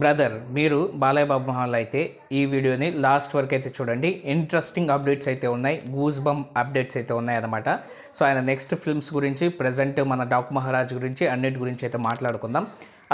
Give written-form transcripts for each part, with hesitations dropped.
Brother మీరు బాలయ్య బాబు మహల్ అయితే ఈ వీడియోని లాస్ట్ వరకు అయితే చూడండి. ఇంట్రెస్టింగ్ అప్డేట్స్ అయితే ఉన్నాయి, గూస్ బంప్ అప్డేట్స్ అయితే ఉన్నాయి అన్నమాట. సో ఆయన నెక్స్ట్ ఫిల్మ్స్ గురించి, ప్రజెంట్ మన డాకు మహారాజ్ గురించి, అన్నిటి గురించి అయితే మాట్లాడుకుందాం.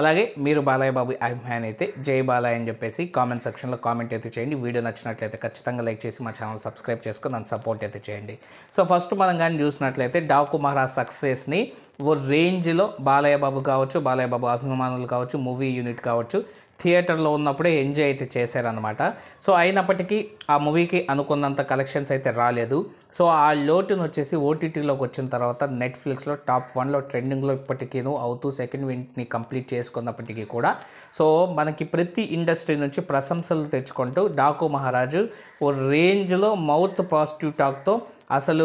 అలాగే మీరు బాలయ్య బాబు అభిమాని అయితే జై బాలయ్య అని చెప్పేసి కామెంట్ సెక్షన్లో కామెంట్ అయితే చేయండి. వీడియో నచ్చినట్లయితే ఖచ్చితంగా లైక్ చేసి మా ఛానల్ సబ్స్క్రైబ్ చేసుకొని నన్ను సపోర్ట్ అయితే చేయండి. సో ఫస్ట్ మనం కానీ చూసినట్లయితే డాకు మహారాజ్ సక్సెస్ని ఓ రేంజ్లో బాలయ్య బాబు కావచ్చు, బాలయ్య బాబు అభిమానులు కావచ్చు, మూవీ యూనిట్ కావచ్చు, థియేటర్లో ఉన్నప్పుడే ఎంజాయ్ అయితే చేశారనమాట. సో అయినప్పటికీ ఆ మూవీకి అనుకున్నంత కలెక్షన్స్ అయితే రాలేదు. సో ఆ లోటును వచ్చేసి ఓటీటీలోకి వచ్చిన తర్వాత నెట్ఫ్లిక్స్లో టాప్ 1లో ట్రెండింగ్లో ఇప్పటికీను అవుతూ సెకండ్ వింట్ని కంప్లీట్ చేసుకున్నప్పటికీ కూడా సో మనకి ప్రతి ఇండస్ట్రీ నుంచి ప్రశంసలు తెచ్చుకుంటూ డాకు మహారాజు ఓ రేంజ్లో మౌత్ పాజిటివ్ టాక్తో అసలు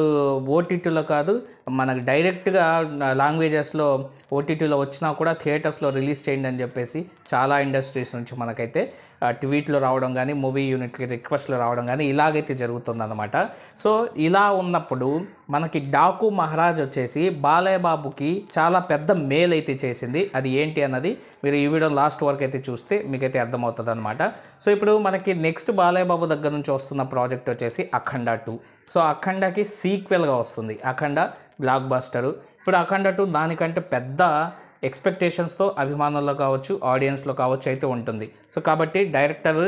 ఓటీటీలో కాదు, మనకు డైరెక్ట్గా లాంగ్వేజెస్లో ఓటీటీలో వచ్చినా కూడా థియేటర్స్లో రిలీజ్ చేయండి అని చెప్పేసి చాలా ఇండస్ట్రీస్ నుంచి మనకైతే ట్వీట్లు రావడం కానీ, మూవీ యూనిట్కి రిక్వెస్ట్లు రావడం కానీ ఇలాగైతే జరుగుతుందన్నమాట. సో ఇలా ఉన్నప్పుడు మనకి డాకు మహారాజ్ వచ్చేసి బాలయ్య బాబుకి చాలా పెద్ద మేల్ అయితే చేసింది. అది ఏంటి అన్నది మీరు ఈ వీడియో లాస్ట్ వరకు అయితే చూస్తే మీకైతే అర్థమవుతుంది అనమాట. సో ఇప్పుడు మనకి నెక్స్ట్ బాలయ్య బాబు దగ్గర నుంచి వస్తున్న ప్రాజెక్ట్ వచ్చేసి అఖండ 2. సో అఖండకి సీక్వెల్గా వస్తుంది. అఖండ బ్లాక్ బస్టరు. ఇప్పుడు అఖండ 2 దానికంటే పెద్ద ఎక్స్పెక్టేషన్స్తో అభిమానుల్లో కావచ్చు, ఆడియన్స్లో కావచ్చు అయితే ఉంటుంది. సో కాబట్టి డైరెక్టర్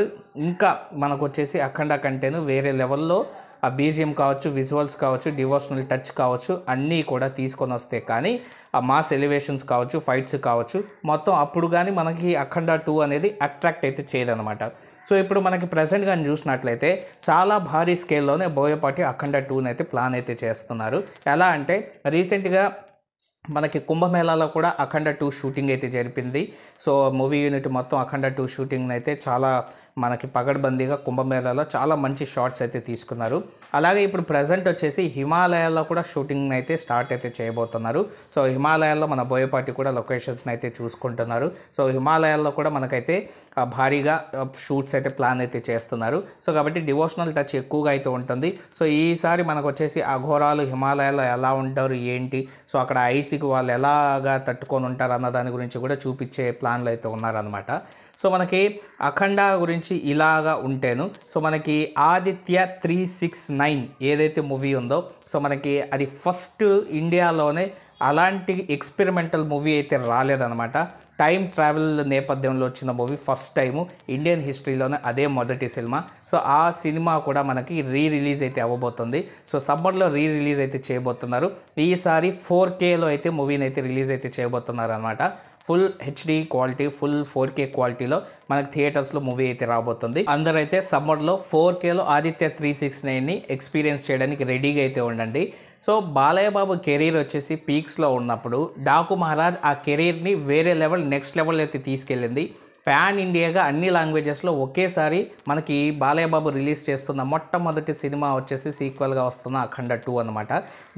ఇంకా మనకు వచ్చేసి అఖండ కంటేను వేరే లెవెల్లో ఆ బీజిఎం కావచ్చు, విజువల్స్ కావచ్చు, డివోషనల్ టచ్ కావచ్చు అన్నీ కూడా తీసుకొని వస్తే కానీ ఆ మాస్ ఎలివేషన్స్ కావచ్చు, ఫైట్స్ కావచ్చు మొత్తం అప్పుడు కానీ మనకి అఖండ 2 అనేది అట్రాక్ట్ అయితే చేయదనమాట. సో ఇప్పుడు మనకి ప్రజెంట్గా చూసినట్లయితే చాలా భారీ స్కేల్లోనే బోయపాటి అఖండ 2 అయితే ప్లాన్ అయితే చేస్తున్నారు. ఎలా అంటే రీసెంట్గా మనకి కుంభమేళాలో కూడా అఖండ 2 షూటింగ్ అయితే జరిపింది. సో మూవీ యూనిట్ మొత్తం అఖండ 2 షూటింగ్ అయితే చాలా మనకి పగడ్బందీగా కుంభమేళాలో చాలా మంచి షాట్స్ అయితే తీసుకున్నారు. అలాగే ఇప్పుడు ప్రజెంట్ వచ్చేసి హిమాలయాల్లో కూడా షూటింగ్ అయితే స్టార్ట్ అయితే చేయబోతున్నారు. సో హిమాలయాల్లో మన బోయపాటి కూడా లొకేషన్స్ని అయితే చూసుకుంటున్నారు. సో హిమాలయాల్లో కూడా మనకైతే భారీగా షూట్స్ అయితే ప్లాన్ అయితే చేస్తున్నారు. సో కాబట్టి డివోషనల్ టచ్ ఎక్కువగా అయితే ఉంటుంది. సో ఈసారి మనకు వచ్చేసి అఘోరాలు హిమాలయాల్లో ఎలా ఉంటారు ఏంటి, సో అక్కడ ఐసీకి వాళ్ళు ఎలాగా తట్టుకొని ఉంటారు అన్న దాని గురించి కూడా చూపించే ప్లాన్లు అయితే ఉన్నారనమాట. సో మనకి అఖండ గురించి ఇలాగా ఉంటేను సో మనకి ఆదిత్య 369 ఏదైతే మూవీ ఉందో సో మనకి అది ఫస్ట్ ఇండియాలోనే అలాంటి ఎక్స్పెరిమెంటల్ మూవీ అయితే రాలేదనమాట. టైం ట్రావెల్ నేపథ్యంలో వచ్చిన మూవీ ఫస్ట్ టైము ఇండియన్ హిస్టరీలోనే అదే మొదటి సినిమా. సో ఆ సినిమా కూడా మనకి రిలీజ్ అయితే అవ్వబోతుంది. సో సమ్మర్లో రిలీజ్ అయితే చేయబోతున్నారు. ఈసారి 4Kలో అయితే మూవీని అయితే రిలీజ్ అయితే చేయబోతున్నారు అనమాట. Full HD quality, full 4K క్వాలిటీలో మనకి థియేటర్స్లో మూవీ అయితే రాబోతుంది. అందరూ అయితే సమ్మర్లో 4Kలో ఆదిత్య 369ని ఎక్స్పీరియన్స్ చేయడానికి రెడీగా అయితే ఉండండి. సో బాలయ్య బాబు కెరీర్ వచ్చేసి పీక్స్లో ఉన్నప్పుడు డాకు మహారాజ్ ఆ కెరీర్ని వేరే లెవెల్, నెక్స్ట్ లెవెల్ అయితే తీసుకెళ్ళింది. పాన్ ఇండియాగా అన్ని లాంగ్వేజెస్లో ఒకేసారి మనకి బాలయ్య బాబు రిలీజ్ చేస్తున్న మొట్టమొదటి సినిమా వచ్చేసి సీక్వెల్గా వస్తున్న అఖండ 2 అనమాట.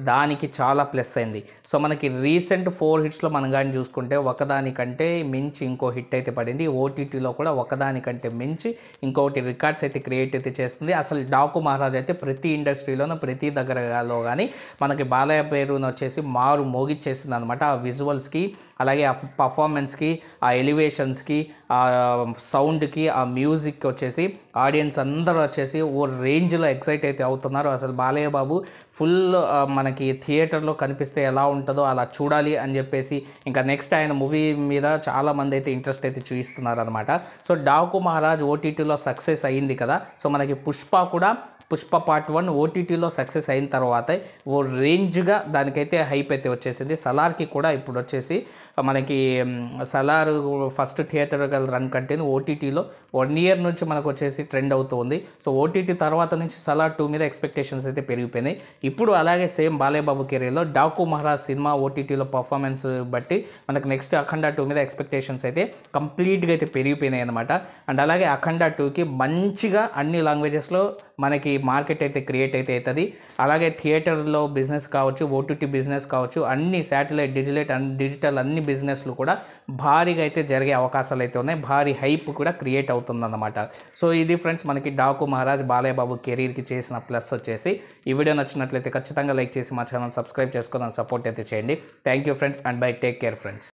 దానికి చాలా ప్లస్ అయింది. సో మనకి రీసెంట్ 4 హిట్స్లో మనం కానీ చూసుకుంటే ఒకదానికంటే మించి ఇంకో హిట్ అయితే పడింది. ఓటీటీలో కూడా ఒకదానికంటే మించి ఇంకొకటి రికార్డ్స్ అయితే క్రియేట్ అయితే చేస్తుంది. అసలు డాకు మహారాజ్ అయితే ప్రతి ఇండస్ట్రీలోనూ ప్రతి దగ్గరలో కానీ మనకి బాలయ్య పేరును వచ్చేసి మారు మోగిచ్చేసింది అనమాట. ఆ విజువల్స్కి, అలాగే ఆ పర్ఫార్మెన్స్కి, ఆ ఎలివేషన్స్కి, ఆ సౌండ్కి, ఆ మ్యూజిక్ వచ్చేసి ఆడియన్స్ అందరూ వచ్చేసి ఓ రేంజ్లో ఎక్సైట్ అయితే అవుతున్నారు. అసలు బాలయ్య బాబు ఫుల్ మనకి థియేటర్లో కనిపిస్తే ఎలా ఉంటుందో అలా చూడాలి అని చెప్పేసి ఇంకా నెక్స్ట్ ఆయన మూవీ మీద చాలామంది అయితే ఇంట్రెస్ట్ అయితే చూపిస్తున్నారు అనమాట. సో డాకు మహారాజ్ ఓటీటీలో సక్సెస్ అయ్యింది కదా. సో మనకి పుష్ప పార్ట్ 1 ఓటీటీలో సక్సెస్ అయిన తర్వాత ఓ రేంజ్గా దానికైతే హైప్ అయితే వచ్చేసింది. సలార్కి కూడా ఇప్పుడు వచ్చేసి మనకి సలార్ ఫస్ట్ థియేటర్ రన్ కంటేను ఓటీటీలో 1 ఇయర్ నుంచి మనకు వచ్చేసి ట్రెండ్ అవుతుంది. సో ఓటీటీ తర్వాత నుంచి సలార్ 2 మీద ఎక్స్పెక్టేషన్స్ అయితే పెరిగిపోయినాయి. ఇప్పుడు అలాగే సేమ్ బాలయ్య బాబు కెరీర్లో డాకు మహారాజ్ సినిమా ఓటీటీలో పర్ఫార్మెన్స్ బట్టి మనకు నెక్స్ట్ అఖండ 2 మీద ఎక్స్పెక్టేషన్స్ అయితే కంప్లీట్గా అయితే పెరిగిపోయినాయి అనమాట. అండ్ అలాగే అఖండ 2కి మంచిగా అన్ని లాంగ్వేజెస్లో మనకి మార్కెట్ అయితే క్రియేట్ అయితే అవుతుంది. అలాగే థియేటర్లో బిజినెస్ కావచ్చు, ఓటీటీ బిజినెస్ కావచ్చు, అన్ని శాటిలైట్, డిజిటల్ అన్ని బిజినెస్లు కూడా భారీగా అయితే జరిగే అవకాశాలు అయితే ఉన్నాయి. భారీ హైప్ కూడా క్రియేట్ అవుతుందన్నమాట. సో ఇది ఫ్రెండ్స్ మనకి డాకు మహారాజ్ బాలయ్య బాబు కెరీర్కి చేసిన ప్లస్ వచ్చేసి. ఈ వీడియో నచ్చినట్లయితే ఖచ్చితంగా లైక్ చేసి మా ఛానల్ సబ్స్క్రైబ్ చేసుకొని సపోర్ట్ అయితే చేయండి. Thank you friends and by, take care friends.